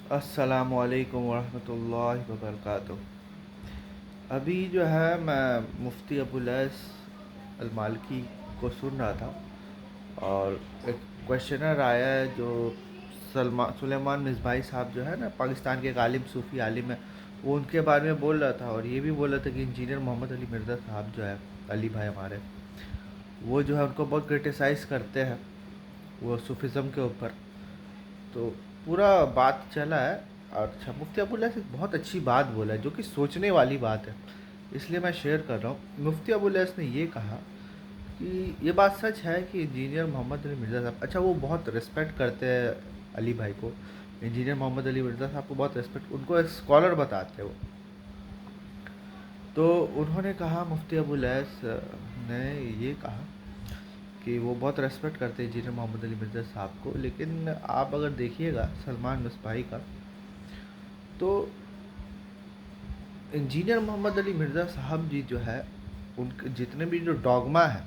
अस्सलामु अलैकुम वरहमतुल्लाहि वबरकातुह। अभी जो है मैं मुफ्ती अबुलैस अलमालकी को सुन रहा था और एक क्वेश्चनर आया है जो सुलेमान मिसबाही साहब जो है ना, पाकिस्तान के एक आलिम सूफ़ी आलिम है। वो उनके बारे में बोल रहा था और ये भी बोल रहा था कि इंजीनियर मोहम्मद अली मिर्ज़ा साहब जो है, अली भाई हमारे, वो जो है उनको बहुत क्रिटिसाइज़ करते हैं वो सूफिज़म के ऊपर। तो पूरा बात चला है। और अच्छा, मुफ्ती अबुल से बहुत अच्छी बात बोला है जो कि सोचने वाली बात है, इसलिए मैं शेयर कर रहा हूँ। मुफ्ती अबुल ने ये कहा कि ये बात सच है कि इंजीनियर मोहम्मद अली मिर्ज़ा साहब, अच्छा वो बहुत रिस्पेक्ट करते हैं अली भाई को, इंजीनियर मोहम्मद अली मिर्ज़ा साहब को बहुत रिस्पेक्ट, उनको एक स्कॉलर बताते हैं वो। तो उन्होंने कहा, मुफ्ती अबुल ने ये कहा कि वो बहुत रेस्पेक्ट करते हैं इंजीनियर मोहम्मद अली मिर्ज़ा साहब को, लेकिन आप अगर देखिएगा सलमान मिसबाही का, तो इंजीनियर मोहम्मद अली मिर्ज़ा साहब जी जो है, उनके जितने भी जो डॉगमा है,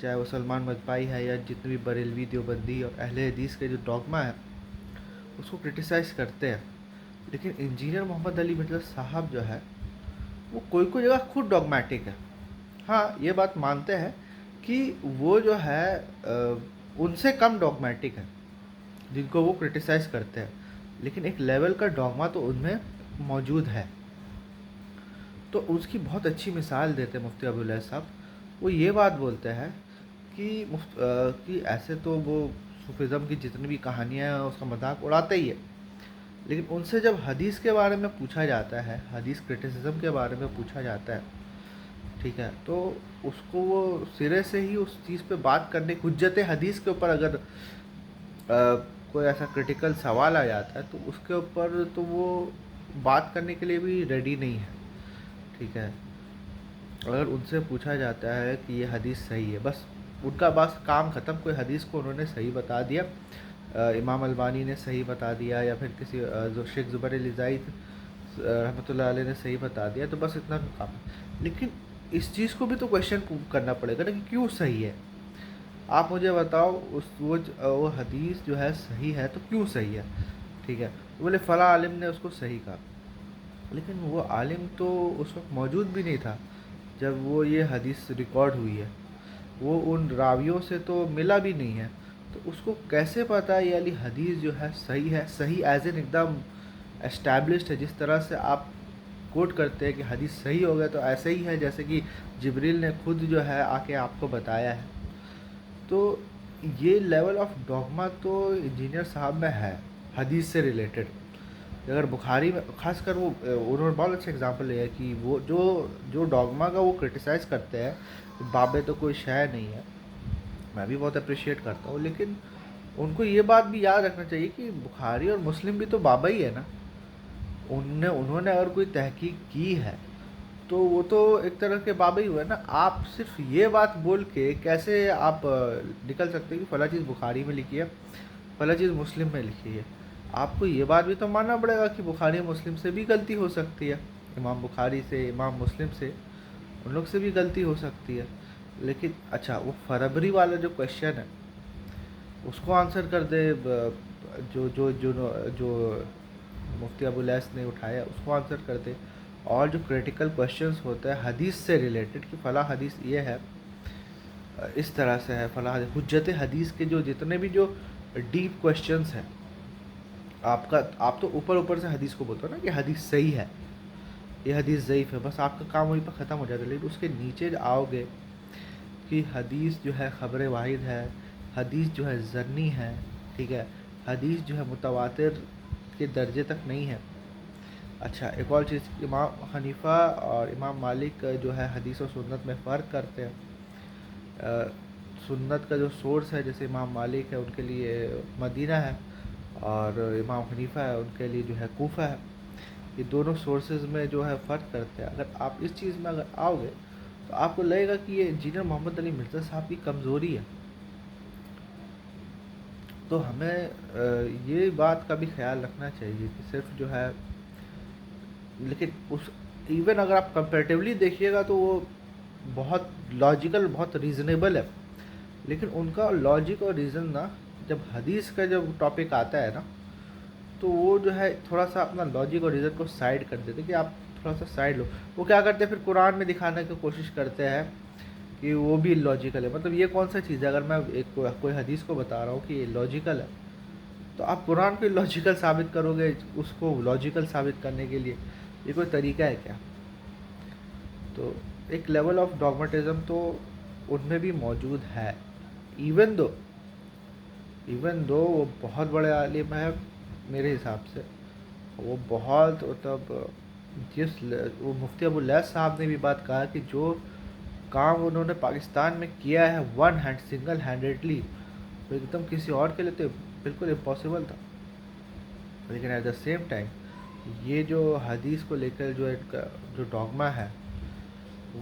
चाहे वो सलमान मिसबाही है या जितने भी बरेलवी देवबंदी और अहले हदीस के जो डॉगमा है, उसको क्रिटिसाइज़ करते हैं। लेकिन इंजीनियर मोहम्मद अली मिर्ज़ा साहब जो है, वो कोई कोई जगह खुद डॉगमेटिक है। हाँ, ये बात मानते हैं कि वो जो है उनसे कम डॉगमेटिक है जिनको वो क्रिटिसाइज़ करते हैं, लेकिन एक लेवल का डॉगमा तो उनमें मौजूद है। तो उसकी बहुत अच्छी मिसाल देते हैं मुफ्ती अबुल साहब। वो ये बात बोलते हैं कि ऐसे तो वो सूफिज़म की जितनी भी कहानियाँ हैं उसका मजाक उड़ाते ही है, लेकिन उनसे जब हदीस के बारे में पूछा जाता है, हदीस क्रिटिसिज्म के बारे में पूछा जाता है, ठीक है, तो उसको वो सिरे से ही उस चीज़ पे बात करने, हुज्जत हदीस के ऊपर अगर कोई ऐसा क्रिटिकल सवाल आ जाता है तो उसके ऊपर तो वो बात करने के लिए भी रेडी नहीं है, ठीक है। अगर उनसे पूछा जाता है कि ये हदीस सही है, बस उनका बस काम ख़त्म। कोई हदीस को उन्होंने सही बता दिया, इमाम अलबानी ने सही बता दिया या फिर किसी जो शेख ज़ुबैर अली ज़ाइद रहमतुल्लाह अलैह ने सही बता दिया, तो बस इतना काम है। लेकिन इस चीज़ को भी तो क्वेश्चन करना पड़ेगा ना कि क्यों सही है। आप मुझे बताओ, वो हदीस जो है सही है तो क्यों सही है, ठीक है। तो बोले फ़ला आलिम ने उसको सही कहा, लेकिन वो आलिम तो उस वक्त मौजूद भी नहीं था जब वो ये हदीस रिकॉर्ड हुई है। वो उन रावियों से तो मिला भी नहीं है, तो उसको कैसे पता है ये वाली हदीस जो है सही है। सही एज एन एकदम एस्टैब्लिश्ड है, जिस तरह से आप कोट करते हैं कि हदीस सही हो गया, तो ऐसे ही है जैसे कि जिब्रील ने खुद जो है आके आपको बताया है। तो ये लेवल ऑफ डॉगमा तो इंजीनियर साहब में है हदीस से रिलेटेड। अगर बुखारी में खासकर वो उन्होंने बहुत अच्छा एग्जांपल लिया है कि वो जो जो डॉगमा का वो क्रिटिसाइज़ करते हैं कि बाबे तो कोई शय नहीं है, मैं भी बहुत अप्रिशिएट करता हूँ, लेकिन उनको ये बात भी याद रखना चाहिए कि बुखारी और मुस्लिम भी तो बाबा ही है ना। उन्होंने अगर कोई तहकीक की है तो वो तो एक तरह के बाबा ही हुए ना। आप सिर्फ ये बात बोल के कैसे आप निकल सकते हैं कि फ़ला चीज़ बुखारी में लिखी है, फ़ला चीज़ मुस्लिम में लिखी है। आपको ये बात भी तो मानना पड़ेगा कि बुखारी मुस्लिम से भी गलती हो सकती है, इमाम बुखारी से, इमाम मुस्लिम से, उन लोग से भी गलती हो सकती है। लेकिन अच्छा, वो फरबरी वाला जो क्वेश्चन है उसको आंसर कर दे, जो जो जो जो मुफ्ती अबुलैस ने उठाया उसको आंसर कर दे। और जो क्रिटिकल क्वेश्चंस होते हैं हदीस से रिलेटेड कि फ़ला हदीस ये है, इस तरह से है फ़ला हदीस, हुज्जत हदीस के जो जितने भी जो डीप क्वेश्चंस हैं, आप तो ऊपर ऊपर से हदीस को बोलते हो ना कि हदीस सही है, ये हदीस ज़ईफ़ है, बस आपका काम वहीं पर ख़त्म हो जाता है। लेकिन उसके नीचे आओगे कि हदीस जो है ख़बर वाहिद है, हदीस जो है ज़न्नी है, ठीक है, हदीस जो है मुतवातिर के दर्जे तक नहीं है। अच्छा, एक और चीज़, इमाम हनीफ़ा और इमाम मालिक जो है हदीस और सुन्नत में फ़र्क करते हैं। सुन्नत का जो सोर्स है, जैसे इमाम मालिक है उनके लिए मदीना है और इमाम हनीफ़ा है उनके लिए जो है कूफ़ा है। ये दोनों सोर्सेज में जो है फ़र्क करते हैं। अगर आप इस चीज़ में अगर आओगे तो आपको लगेगा कि ये इंजीनियर मोहम्मद अली मिर्ज़ा साहब की कमज़ोरी है। तो हमें ये बात का भी ख्याल रखना चाहिए कि सिर्फ जो है, लेकिन उस इवन अगर आप कंपेरेटिवली देखिएगा तो वो बहुत लॉजिकल, बहुत रीज़नेबल है। लेकिन उनका लॉजिक और रीज़न ना, जब हदीस का जब टॉपिक आता है ना, تو وہ جو ہے تھوڑا سا اپنا لاجک اور ریزن کو سائڈ کر دیتے کہ آپ تھوڑا سا سائڈ لو. وہ کیا کرتے ہیں پھر قرآن میں دکھانے کی کوشش کرتے ہیں کہ وہ بھی لاجیکل ہے. مطلب یہ کون سا چیز ہے؟ اگر میں کوئی حدیث کو بتا رہا ہوں کہ یہ لاجیکل ہے تو آپ قرآن کو لاجیکل ثابت کرو گے اس کو لاجیکل ثابت کرنے کے لیے؟ یہ کوئی طریقہ ہے کیا؟ تو ایک لیول آف ڈاگمٹزم تو ان میں بھی موجود ہے. ایون دو وہ بہت بڑے عالم ہیں میرے حساب سے. وہ بہت مطلب وہ مفتی ابو لیث صاحب نے بھی بات کہا کہ جو کام انہوں نے پاکستان میں کیا ہے سنگل ہینڈیڈلی، وہ ایک دم کسی اور کے لیے تو بالکل امپاسبل تھا. لیکن ایٹ دا سیم ٹائم یہ جو حدیث کو لے کر جو ایک جو ڈاگما ہے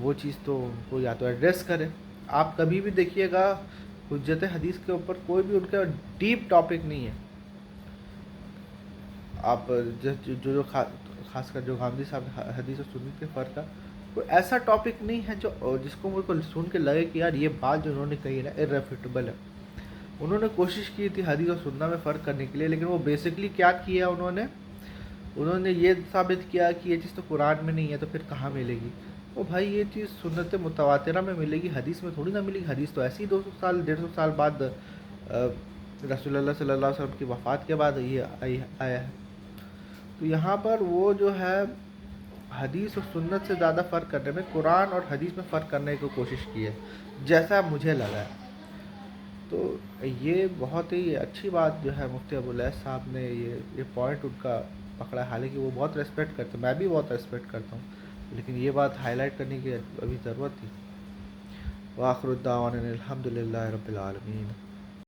وہ چیز تو ان کو یا تو ایڈریس کرے. آپ کبھی بھی دیکھیے گا حجت حدیث کے اوپر کوئی بھی ان کا ڈیپ ٹاپک نہیں ہے. آپ جو خاص کر جو غامدی صاحب حدیث و سنت کے فرق کا کوئی ایسا ٹاپک نہیں ہے جو جس کو مجھ کو سن کے لگے کہ یار یہ بات جو انہوں نے کہی نا ارریفیوٹیبل ہے. انہوں نے کوشش کی تھی حدیث و سنت میں فرق کرنے کے لیے، لیکن وہ بیسکلی کیا کیا انہوں نے یہ ثابت کیا کہ یہ چیز تو قرآن میں نہیں ہے تو پھر کہاں ملے گی؟ او بھائی یہ چیز سنت متواترہ میں ملے گی، حدیث میں تھوڑی نہ ملے گی. حدیث تو ایسی 200 سال 150 سال بعد رسول اللہ صلی اللہ علیہ وسلم کی وفات کے بعد یہ آیا ہے. تو یہاں پر وہ جو ہے حدیث و سنت سے زیادہ فرق کرنے میں قرآن اور حدیث میں فرق کرنے کی کوشش کی ہے جیسا مجھے لگا ہے. تو یہ بہت ہی اچھی بات جو ہے مفتی ابو لیث صاحب نے یہ پوائنٹ ان کا پکڑا. حالانکہ وہ بہت ریسپیکٹ کرتے ہیں، میں بھی بہت ریسپیکٹ کرتا ہوں، لیکن یہ بات ہائی لائٹ کرنے کی ابھی ضرورت تھی. وآخر الدعوانا الحمد للہ رب العالمین.